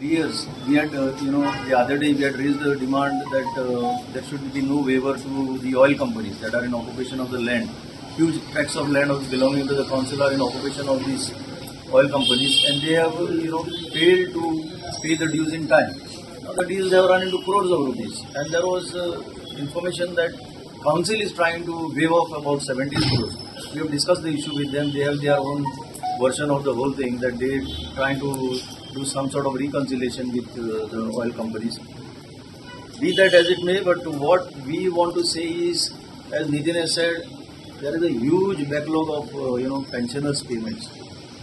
Years, we had, the other day we had raised the demand that there should be no waiver to the oil companies that are in occupation of the land. Huge tracts of land belonging to the council are in occupation of these oil companies, and they have, failed to pay the dues in time. Now the dues have run into crores of rupees, and there was information that council is trying to waive off about 70 crores. We have discussed the issue with them. They have their own version of the whole thing, that they trying to do some sort of reconciliation with the oil companies. Be that as it may, but what we want to say is, as Nitin has said, there is a huge backlog of pensioners' payments.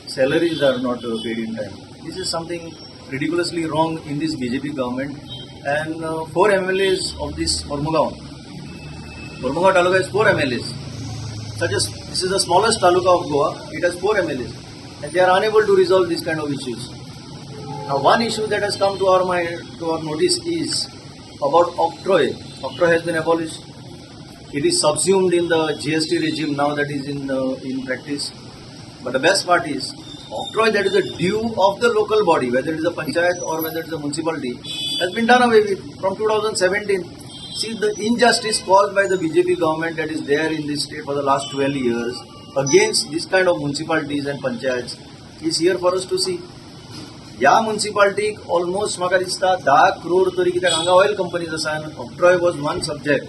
Salaries are not paid in time. This is something ridiculously wrong in this BJP government. And 4 MLAs of this Mormugao Taluka has 4 MLAs. This is the smallest taluka of Goa. It has 4 MLAs, and they are unable to resolve this kind of issues. Now, one issue that has come to our notice is about octroi. Octroi has been abolished. It is subsumed in the GST regime now that is in practice. But the best part is, octroi, that is a due of the local body, whether it is a panchayat or whether it is a municipality, has been done away with from 2017. See, the injustice caused by the BJP government that is there in this state for the last 12 years against this kind of municipalities and panchayats is here for us to see. या municipality almost म्हाका दिसता 10 crore तरी कित्याक हांगा oil companies आसा, and octroi was one subject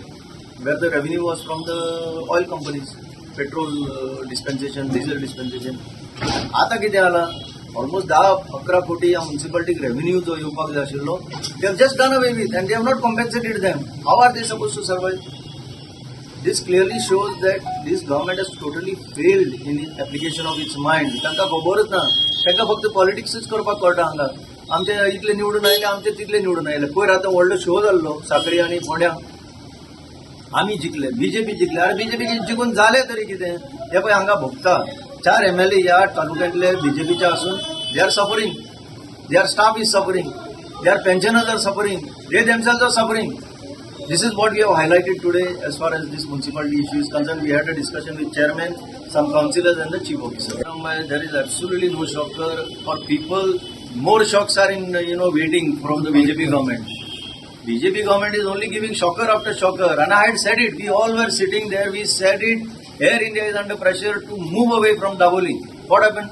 where the revenue was from the oil companies, petrol dispensation, diesel dispensation. आता कितें जाला, almost 10-11 कोटी या municipality revenue जो येवपाक जाय आशिल्लो, they have just done away with, and they have not compensated them. How are they supposed to survive? This clearly shows that this government has totally failed in its application of its mind. तांकां खबरच ना, तांकां फक्त पॉलिटिक्सच करपाक कळटा हांगा. आमचे इतले निवडून आयले, आमचे तितले निवडून आयले. पयर आतां व्हडलो शो जाल्लो साखळी आनी फोंड्या. आमी जिखले, बीजेपी जिखले. अरे बीजेपी जिखून जालें तरी कितें? हे पळय हांगा भोगता 4 MLA ह्या तालुक्यांतले बीजेपीचे आसून they are suffering. Their staff is suffering. Their pensioners are suffering. They themselves are suffering. This is what we have highlighted today as far as this municipality issue is concerned. We had a discussion with chairman, some councillors and the chief officer. There is absolutely no shocker for people. More shocks are in waiting from the BJP government. BJP government is only giving shocker after shocker. And I had said it. We all were sitting there. We said it. Air India is under pressure to move away from Daboli. What happened?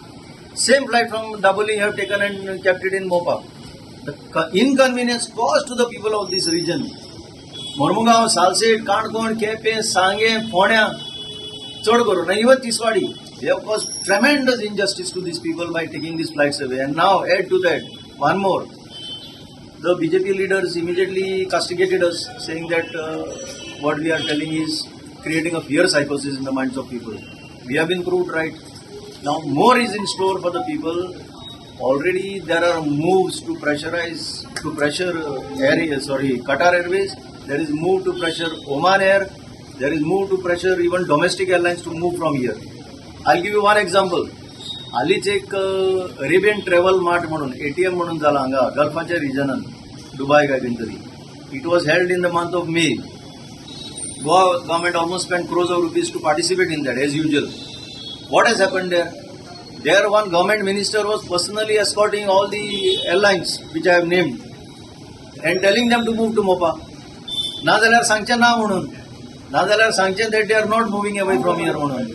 Same flight from Daboli you have taken and kept it in Mopa. The inconvenience caused to the people of this region. Mormugao, Salsette, Kandkond, Kepe, Sange, Fonya, चड करून, even Tiswadi, they have caused tremendous injustice to these people by taking these flights away. And now, add to that, one more. The BJP leaders immediately castigated us, saying that what we are telling is creating a fear psychosis in the minds of people. We have been proved right. Now, more is in store for the people. Already there are moves to pressure Qatar Airways. There is move to pressure Oman Air. There is move to pressure even domestic airlines to move from here. I'll give you one example. हालीच एक Arabian travel mart म्हणून ATM म्हणून जाला हांगा गल्फाच्या रिजनान दुबय काय तरी. It was held in the month of May. Goa government almost spent crores of rupees to participate in that as usual. What has happened there? There one government minister was personally escorting all the airlines which I have named and telling them to move to Mopa. ना जाल्यार सांगचे ना म्हणून, ना जाल्यार सांगचे that they are not moving away from here म्हणून.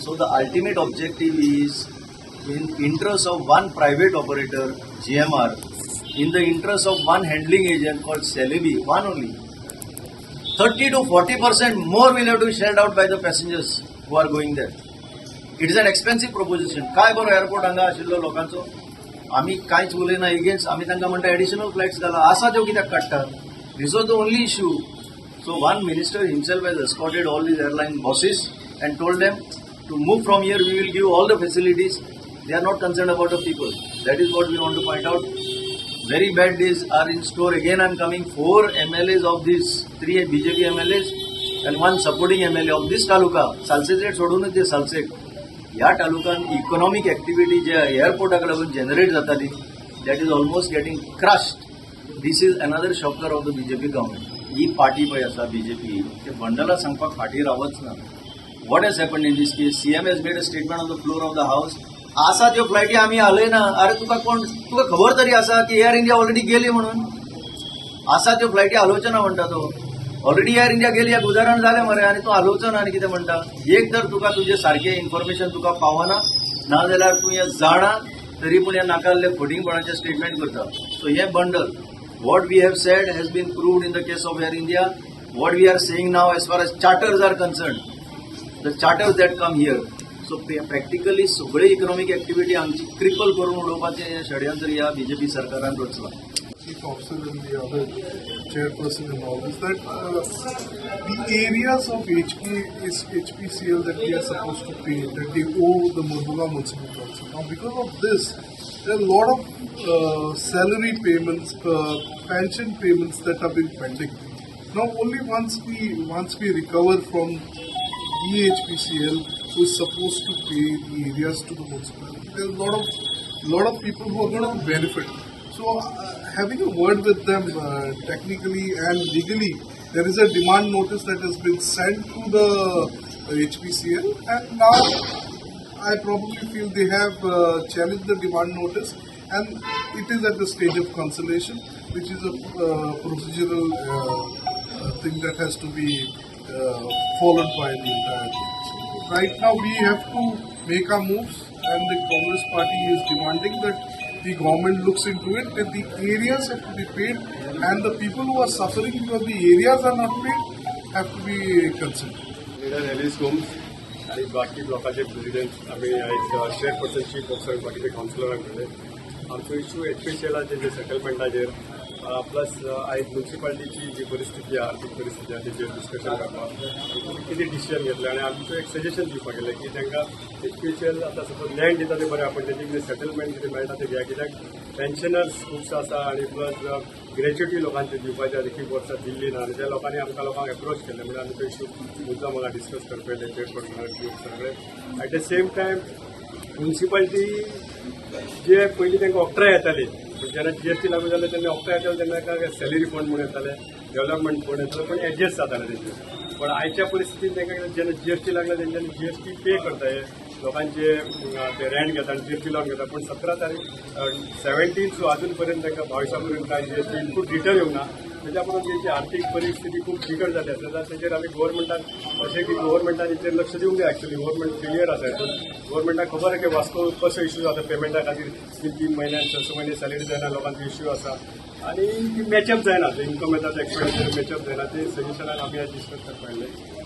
So the ultimate objective is in interest of one private operator, GMR, in the interest of one handling agent called Celebi, one only. 30 to 40% more will have to be shelled out by the passengers who are going there. It is an expensive proposition. काय बरो airport हांगा आशिल्लो लोकांचो, आमी कांयच उलयना against, आमी तांकां म्हणटा एडिशनल फ्लायट्स घाला, आसा त्यो कित्याक काडटा? This was the only issue. So one minister himself has escorted all these airline bosses and told them to move from here. We will give all the facilities. They are not concerned about the people. That is what we want to point out. Very bad days are in store. Again, I am coming 4 MLAs of these 3 BJP MLAs and 1 supporting MLA of this taluka. Salsette सोडूनच ते Salsette. ह्या तालुकान economic activity जे एअरपोर्टाक लागून generate जाताली, that is almost getting crushed. This is another shocker of the BJP government. He party पळय आसा BJP, ते बंडला सांगपाक फाटीं रावच ना. What has happened in this case? CM has made a statement on the floor of the House आसा त्यो फ्लायटी आमी आलय ना. अरे तुका खबर तरी आसा की एअर इंडिया ऑलरेडी गेली म्हणून. आसा त्यो फ्लायटी हलोवच्यो ना म्हणटा तो. ऑलरेडी एअर इंडिया गेली, एक उदाहरण जालें मरे, आनी तूं हलोवचो ना आनी कितें म्हणटा. एक तर तुका तुजें सारकें इन्फॉर्मेशन तुका पावना, नाजाल्यार तूं हें जाणा तरी पूण हें नाकाल्ले खोटींपणाचें स्टेटमेंट करता. सो हें bundle what we have said has been proved in the case of Air India. What we are saying now as far as charters are concerned, the charters that come here. So practically सगळे economic activity आमची cripple करून उडोवपाचें षडयंत्र ह्या BJP सरकारान रचलां. Chief Officer and the other chairperson and all this, that the areas of HPCL that we are supposed to pay, that they owe the Murbuga Municipal Council. Now because of this, there are a lot of salary payments, pension payments that have been pending. Now only once we recover from EHPCL, who is supposed to pay the areas to the municipality, there are a lot of people who are going to benefit. So having a word with them technically and legally, there is a demand notice that has been sent to the HPCL, and now I probably feel they have challenged the demand notice, and it is at the stage of conciliation, which is a procedural thing that has to be followed by the entire thing. Right now we have to make our moves, and the Congress party is demanding that the government looks into it, that the areas have to be paid, and the people who are suffering because the areas are not paid have to be considered. Leader Alice Gomes आणि बाकी ब्लॉकाचे president आम्ही आयज chairperson chief officer बाकीचे कावन्सिलरांकडे आमचो issue HPCLाचे जे सेटलमेंटाचेर plus आयज म्युन्सिपालिटीची जी परिस्थिती आहे, आर्थिक परिस्थिती आहे, तेजेर डिस्कशन करपाक कितें डिसिजन घेतलें. आनी आमचो एक सजेशन दिवपाक गेलें की तांकां HPCL आतां सपोज लँड दिता ते बरें, आपण तेजे कितें सेटलमेंट कितें मेळटा ते घ्या, कित्याक पेन्शनर्स खुबशे आसा आनी प्लस ग्रॅच्युटी लोकांचे दिवपाचे एक वर्सां दिल्ली ना, आनी त्या लोकांनी लोकांक एप्रोच केले. म्हणजे आमी तो इश्यू मुद्दा म्हाका डिस्कस करपा चेअरपर्सनाक सगळे. At the same time municipality जे पयलीं तांकां ऑक्ट्रा येताली, जेन्ना GST लागू जालें तेन्ना ऑक्ट्रा येताले तेन्ना तांकां सॅलरी फंड म्हणून येताले, डेव्हलपमेंट फंड येताले, पण एडजस्ट जाताले तेंचे. पण आयच्या परिस्थितीन तांकां जेन्ना GST लागला तेंच्यांनी GST पे करताय, लोकांचे ते रेंट घेता आनी GST लावन घेता. पण 17 तारीख 17 अजून पर्यंत तांकां 22 पर्यंत कांय GST इनपूट रिटर्न येवंक ना. त्याच्या परून त्यांची आर्थिक परिस्थिती खूप बिकट जाली आसा. तेजेर आमी गव्हर्मेंटान अशें की गव्हर्मेंटान हेचेर लक्ष दिवंक जाय. एक्चुअली गव्हर्मेंट फेलियर आसा हेतून. गव्हर्मेंटाक खबर आहे की वास्को कसो इश्यू जाता पेमेंटा खातीर 3 महिन्यान 6 महिने सॅलरी जायना, लोकांचो इश्यू आसा आनी ती मॅचअप जायना. इन्कम येता एक्सपेंडिचर मॅचअप जायना. ते सजेशनान आमी आज डिस्कस करपाक